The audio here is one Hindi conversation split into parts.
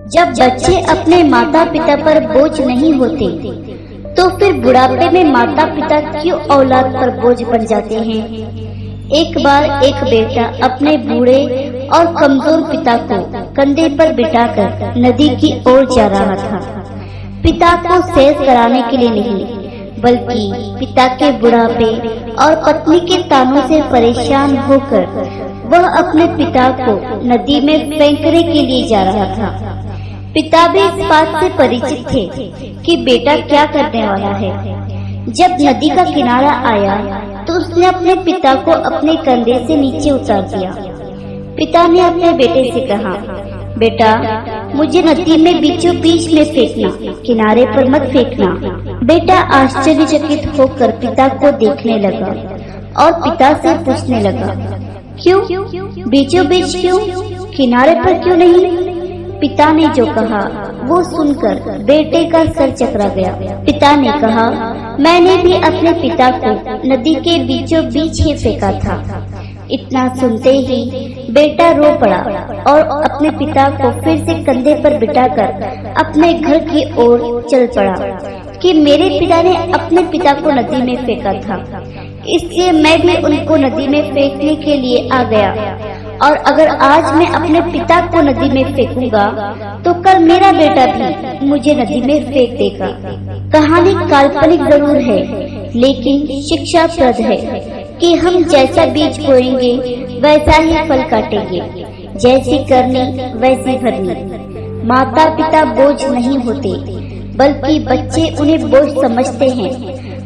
जब बच्चे अपने माता पिता पर बोझ नहीं होते तो फिर बुढ़ापे में माता पिता क्यों औलाद पर बोझ बन जाते हैं। एक बार एक बेटा अपने बूढ़े और कमजोर पिता को कंधे पर बिठाकर नदी की ओर जा रहा था। पिता को सैर कराने के लिए नहीं, बल्कि पिता के बुढ़ापे और पत्नी के तानों से परेशान होकर वह अपने पिता को नदी में फेंकने के लिए जा रहा था। पिता भी इस बात से परिचित थे कि बेटा क्या करने वाला है। जब नदी का किनारा आया तो उसने अपने पिता को अपने कंधे से नीचे उतार दिया। पिता ने अपने बेटे से कहा, बेटा मुझे नदी में बीचों बीच में फेंकना, किनारे पर मत फेंकना। बेटा आश्चर्यचकित होकर पिता को देखने लगा और पिता से पूछने लगा, क्यों बीचों बीच क्यों, किनारे पर क्यों नहीं। पिता ने जो कहा वो सुनकर बेटे का सर चकरा गया। पिता ने कहा, मैंने भी अपने पिता को नदी के बीचों बीच ही फेंका था। इतना सुनते ही बेटा रो पड़ा और अपने पिता को फिर से कंधे पर बिठाकर अपने घर की ओर चल पड़ा कि मेरे पिता ने अपने पिता को नदी में फेंका था, इसलिए मैं भी उनको नदी में फेंकने के लिए आ गया। और अगर आज मैं अपने पिता को नदी में फेंकूंगा तो कल मेरा बेटा भी मुझे नदी में फेंक देगा। कहानी काल्पनिक जरूर है, लेकिन शिक्षाप्रद है कि हम जैसा बीज बोएंगे वैसा ही फल काटेंगे। जैसी करनी वैसी भरनी। माता पिता बोझ नहीं होते, बल्कि बच्चे उन्हें बोझ समझते हैं।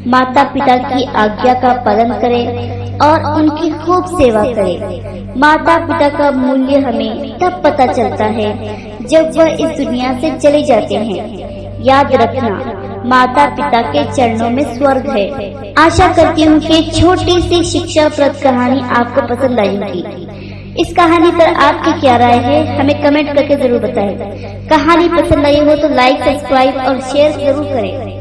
माता पिता की आज्ञा का पालन करें और उनकी खूब सेवा करें। माता पिता का मूल्य हमें तब पता चलता है जब वह इस दुनिया से चले जाते हैं। याद रखना, माता पिता के चरणों में स्वर्ग है। आशा करती हूँ कि छोटी सी शिक्षाप्रद कहानी आपको पसंद आई होगी। इस कहानी पर आपकी क्या राय है, हमें कमेंट करके जरूर बताएं। कहानी पसंद आई हो तो लाइक, सब्सक्राइब और शेयर जरूर करें।